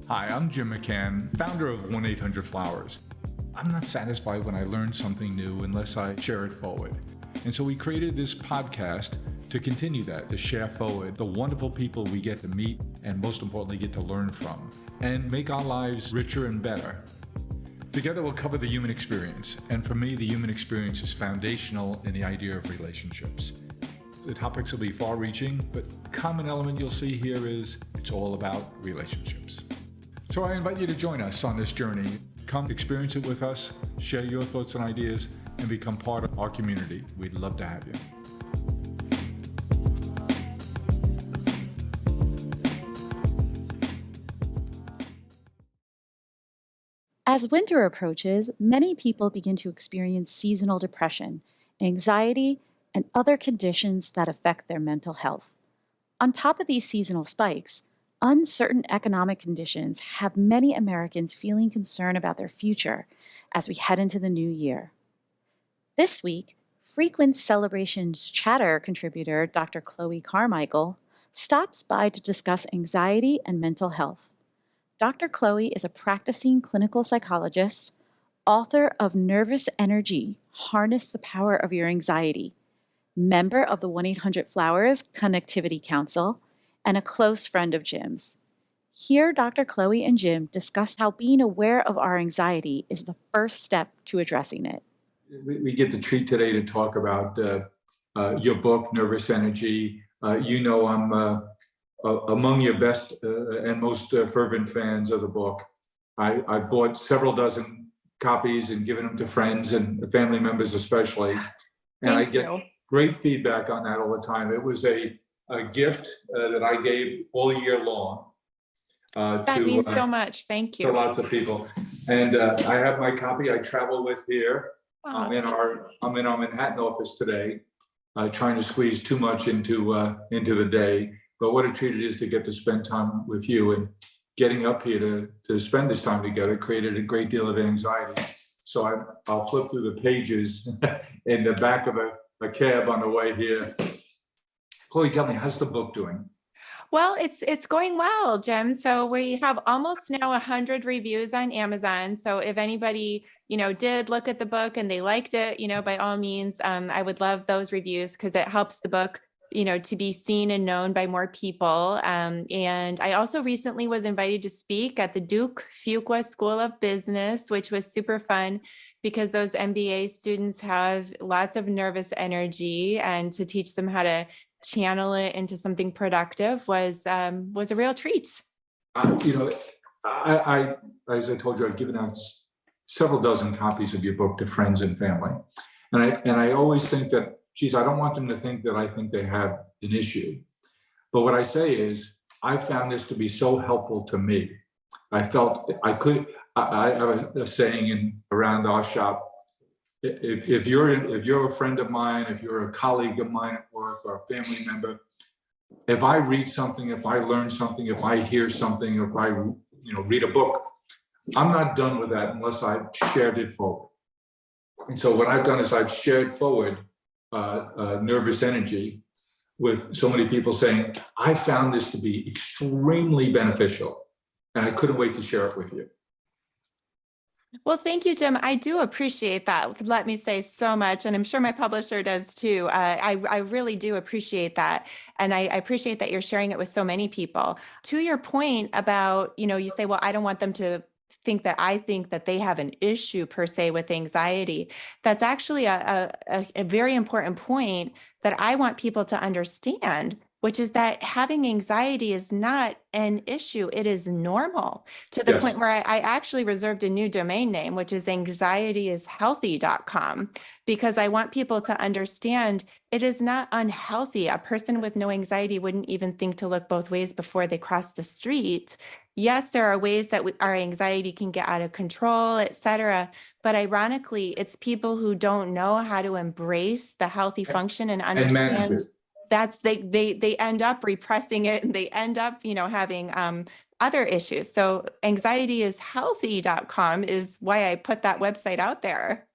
Hi, I'm Jim McCann, founder of 1-800-Flowers. I'm not satisfied when I learn something new unless I share it forward. And so we created this podcast to continue that, to share forward the wonderful people we get to meet and most importantly get to learn from and make our lives richer and better. Together we'll cover the human experience. And for me, the human experience is foundational in the idea of relationships. The topics will be far-reaching, but common element you'll see here is it's all about relationships. So I invite you to join us on this journey. Come experience it with us, share your thoughts and ideas, and become part of our community. We'd love to have you. As winter approaches, many people begin to experience seasonal depression, anxiety, and other conditions that affect their mental health. On top of these seasonal spikes, uncertain economic conditions have many Americans feeling concern about their future as we head into the new year. This week, Frequent Celebrations Chatter contributor Dr. Chloe Carmichael stops by to discuss anxiety and mental health. Dr. Chloe is a practicing clinical psychologist, author of Nervous Energy, Harness the Power of Your Anxiety, member of the 1-800-Flowers Connectivity Council, and a close friend of Jim's. Here, Dr. Chloe and Jim discuss how being aware of our anxiety is the first step to addressing it. We get the treat today to talk about your book, Nervous Energy. I'm among your best and most fervent fans of the book. I bought several dozen copies and given them to friends and family members especially. And I get great feedback on that all the time. It was a gift that I gave all year long. That means so much. Thank you. To lots of people. And I have my copy I travel with here. I'm in our Manhattan office today, trying to squeeze too much into the day. But what a treat it is to get to spend time with you, and getting up here to spend this time together created a great deal of anxiety. So I'll flip through the pages in the back of a cab on the way here. Chloe, tell me, how's the book doing? Well, it's going well, Jim. So we have almost now 100 reviews on Amazon. So if anybody, did look at the book and they liked it, by all means, I would love those reviews because it helps the book, to be seen and known by more people. And I also recently was invited to speak at the Duke Fuqua School of Business, which was super fun because those MBA students have lots of nervous energy, and to teach them how to channel it into something productive was a real treat. I as I told you, I've given out several dozen copies of your book to friends and family, and I always think that, geez, I don't want them to think that I think they have an issue. But what I say is, I found this to be so helpful to me. I felt I have a saying around our shop. If you're a friend of mine, if you're a colleague of mine at work or a family member, if I read something, if I learn something, if I hear something, if I read a book, I'm not done with that unless I've shared it forward. And so what I've done is I've shared forward Nervous Energy with so many people saying, I found this to be extremely beneficial and I couldn't wait to share it with you. Well, thank you, Jim. I do appreciate that. Let me say so much. And I'm sure my publisher does too. I really do appreciate that. And I appreciate that you're sharing it with so many people. To your point about, you say, well, I don't want them to think that I think that they have an issue per se with anxiety. That's actually a very important point that I want people to understand, which is that having anxiety is not an issue. It is normal, to the point where I actually reserved a new domain name, which is anxietyishealthy.com, because I want people to understand it is not unhealthy. A person with no anxiety wouldn't even think to look both ways before they cross the street. Yes, there are ways that our anxiety can get out of control, et cetera. But ironically, it's people who don't know how to embrace the healthy function and understand that's they end up repressing it, and they end up, having other issues. So anxietyishealthy.com is why I put that website out there.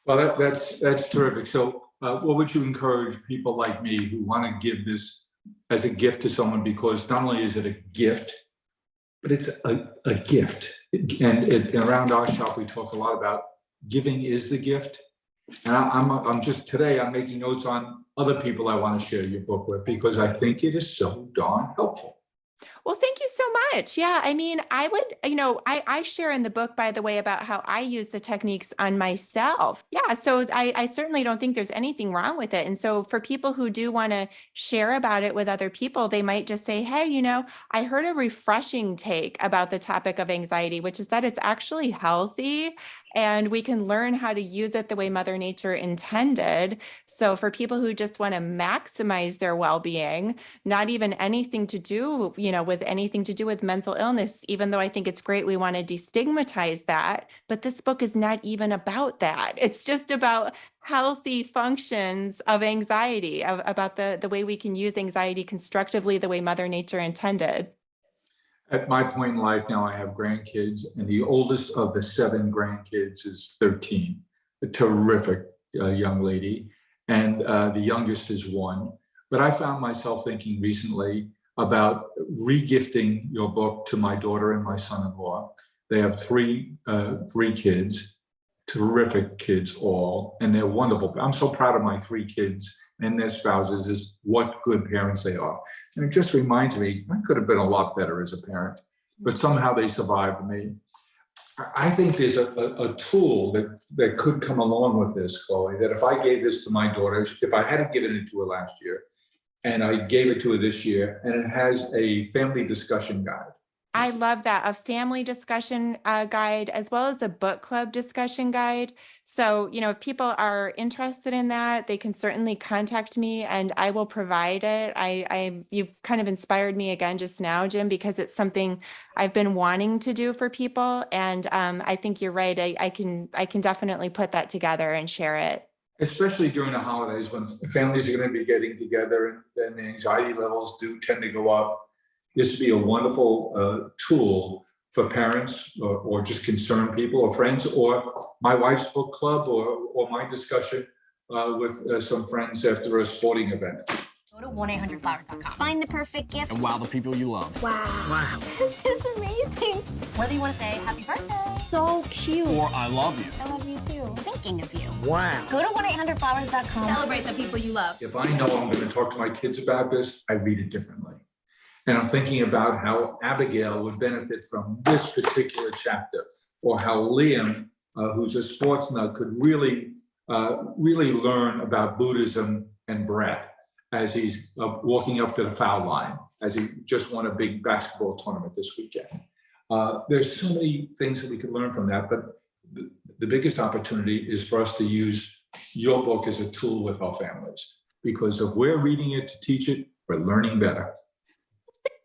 Well, that's terrific. So what would you encourage people like me who want to give this as a gift to someone? Because not only is it a gift, but it's a gift. And around our shop, we talk a lot about giving is the gift. And I'm just today, I'm making notes on other people I want to share your book with because I think it is so darn helpful. Well, thank you so much. Yeah, I mean, I would, I share in the book, by the way, about how I use the techniques on myself. Yeah, so I certainly don't think there's anything wrong with it. And so for people who do want to share about it with other people, they might just say, hey, I heard a refreshing take about the topic of anxiety, which is that it's actually healthy and we can learn how to use it the way Mother Nature intended. So for people who just want to maximize their well-being, not even anything to do, with anything to do with mental illness, even though I think it's great, we want to destigmatize that. But this book is not even about that. It's just about healthy functions of anxiety, about the way we can use anxiety constructively, the way Mother Nature intended. At my point in life now, I have grandkids, and the oldest of the 7 grandkids is 13, a terrific young lady, and the youngest is 1. But I found myself thinking recently about regifting your book to my daughter and my son-in-law. They have three kids, terrific kids all, and they're wonderful. I'm so proud of my 3 kids and their spouses, is what good parents they are. And it just reminds me, I could have been a lot better as a parent, but somehow they survived me. I think there's a tool that could come along with this, Chloe, that if I gave this to my daughter, if I hadn't given it to her last year, and I gave it to her this year, and it has a family discussion guide. I love that. A family discussion guide, as well as a book club discussion guide. So, if people are interested in that, they can certainly contact me and I will provide it. You've kind of inspired me again just now, Jim, because it's something I've been wanting to do for people. And I think you're right. I can definitely put that together and share it. Especially during the holidays when families are going to be getting together and the anxiety levels do tend to go up. This would be a wonderful tool for parents or just concerned people or friends, or my wife's book club, or my discussion with some friends after a sporting event. Go to 1-800-Flowers.com. Find the perfect gift. And wow the people you love. Wow. Wow. This is amazing. Whether you want to say happy birthday. So cute. Or I love you. I love you too. Thinking of you. Wow. Go to 1-800-Flowers.com. Celebrate the people you love. If I know I'm going to talk to my kids about this, I read it differently. And I'm thinking about how Abigail would benefit from this particular chapter, or how Liam, who's a sports nut, could really learn about Buddhism and breath as he's walking up to the foul line, as he just won a big basketball tournament this weekend. There's so many things that we could learn from that, but the biggest opportunity is for us to use your book as a tool with our families, because if we're reading it to teach it, we're learning better.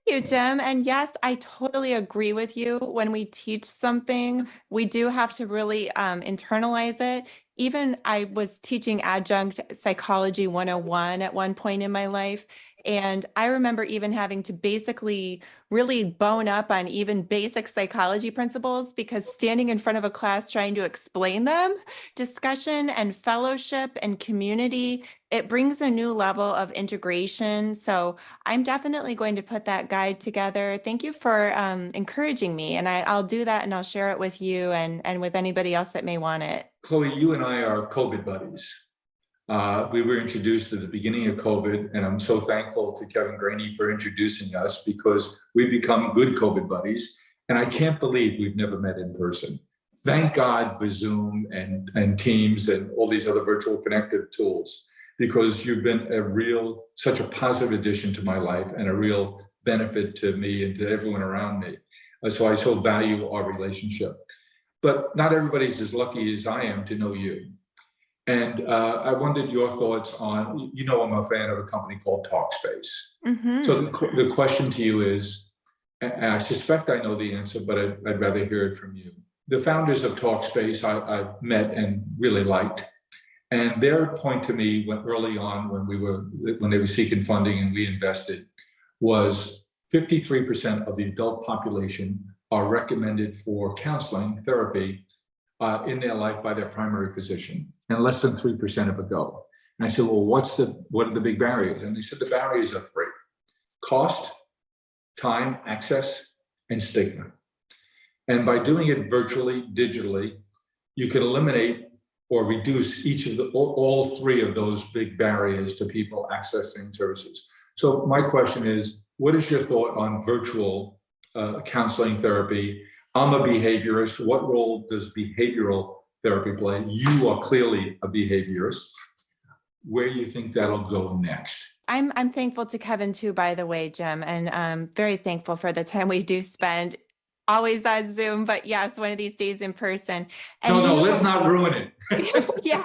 Thank you, Jim. And yes, I totally agree with you. When we teach something, we do have to really internalize it. Even I was teaching adjunct psychology 101 at one point in my life. And I remember even having to basically really bone up on even basic psychology principles, because standing in front of a class trying to explain them, discussion and fellowship and community, it brings a new level of integration. So I'm definitely going to put that guide together. Thank you for encouraging me. And I'll do that, and I'll share it with you and with anybody else that may want it. Chloe, you and I are COVID buddies. We were introduced at the beginning of COVID, and I'm so thankful to Kevin Graney for introducing us, because we've become good COVID buddies. And I can't believe we've never met in person. Thank God for Zoom and Teams and all these other virtual connective tools, because you've been such a positive addition to my life and a real benefit to me and to everyone around me. So I so value our relationship. But not everybody's as lucky as I am to know you. And I wondered your thoughts on, I'm a fan of a company called Talkspace. Mm-hmm. So the question to you is, and I suspect I know the answer, but I'd rather hear it from you. The founders of Talkspace I met and really liked. And their point to me early on when they were seeking funding and we invested was 53% of the adult population are recommended for counseling therapy in their life by their primary physician, and less than 3% ever go. And I said, well, what are the big barriers? And they said the barriers are 3: cost, time, access, and stigma. And by doing it virtually, digitally, you can eliminate or reduce each of all three of those big barriers to people accessing services. So my question is, what is your thought on virtual counseling therapy? I'm a behaviorist. What role does behavioral therapy play? You are clearly a behaviorist. Where do you think that'll go next? I'm thankful to Kevin too, by the way, Jim, and I'm very thankful for the time we do spend always on Zoom, but yes, one of these days in person. And No, let's not ruin it. Yeah.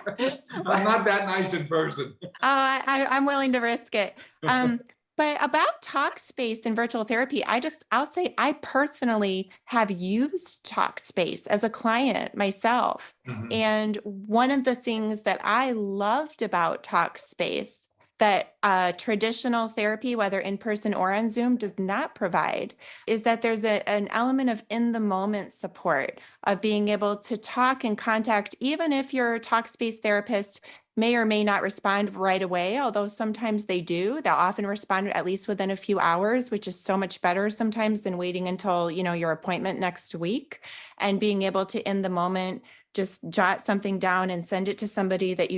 I'm not that nice in person. I'm willing to risk it. But about Talkspace and virtual therapy, I'll say I personally have used Talkspace as a client myself. Mhm. And one of the things that I loved about Talkspace that traditional therapy, whether in person or on Zoom, does not provide is that there's an element of in the moment support, of being able to talk and contact, even if your Talkspace therapist may or may not respond right away, although sometimes they do. They'll often respond at least within a few hours, which is so much better sometimes than waiting until, your appointment next week, and being able to in the moment just jot something down and send it to somebody that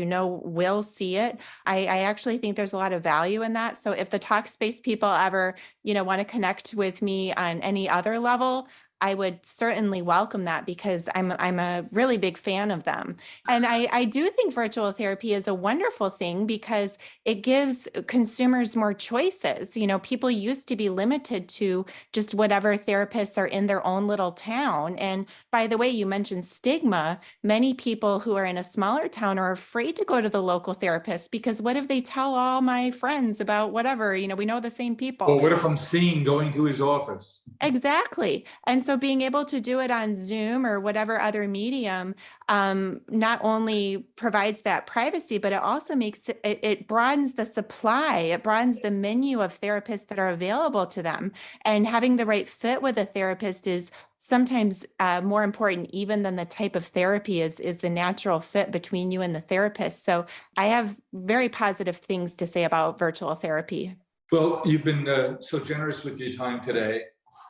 will see it. I actually think there's a lot of value in that. So if the Talkspace people ever, want to connect with me on any other level, I would certainly welcome that, because I'm a really big fan of them. And I do think virtual therapy is a wonderful thing because it gives consumers more choices. People used to be limited to just whatever therapists are in their own little town. And by the way, you mentioned stigma. Many people who are in a smaller town are afraid to go to the local therapist because what if they tell all my friends about whatever, we know the same people. Or what if I'm seen going to his office? Exactly. And so being able to do it on Zoom or whatever other medium not only provides that privacy, but it also makes it broadens the supply. It broadens the menu of therapists that are available to them. And having the right fit with a therapist is sometimes more important even than the type of therapy is the natural fit between you and the therapist. So I have very positive things to say about virtual therapy. Well, you've been so generous with your time today.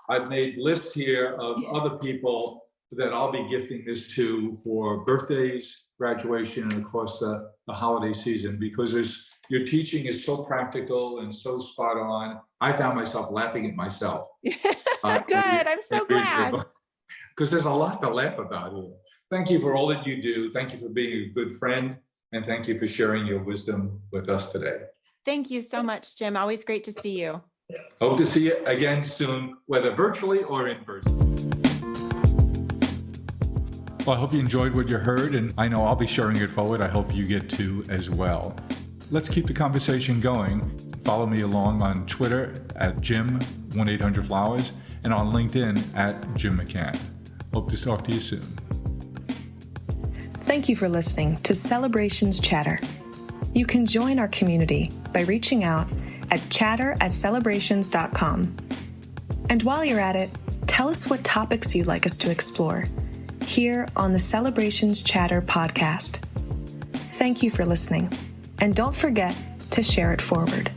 I've made lists here of other people that I'll be gifting this to for birthdays, graduation, and of course the holiday season, because your teaching is so practical and so spot on. I found myself laughing at myself. Good. I'm so glad. Because there's a lot to laugh about here. Thank you for all that you do. Thank you for being a good friend. And thank you for sharing your wisdom with us today. Thank you so much, Jim. Always great to see you. Hope to see you again soon, whether virtually or in person. Well, I hope you enjoyed what you heard, and I know I'll be sharing it forward. I hope you get to as well. Let's keep the conversation going. Follow me along on Twitter at Jim1800Flowers and on LinkedIn at Jim McCann. Hope to talk to you soon. Thank you for listening to Celebrations Chatter. You can join our community by reaching out at chatter@celebrations.com. And while you're at it, tell us what topics you'd like us to explore here on the Celebrations Chatter podcast. Thank you for listening, and don't forget to share it forward.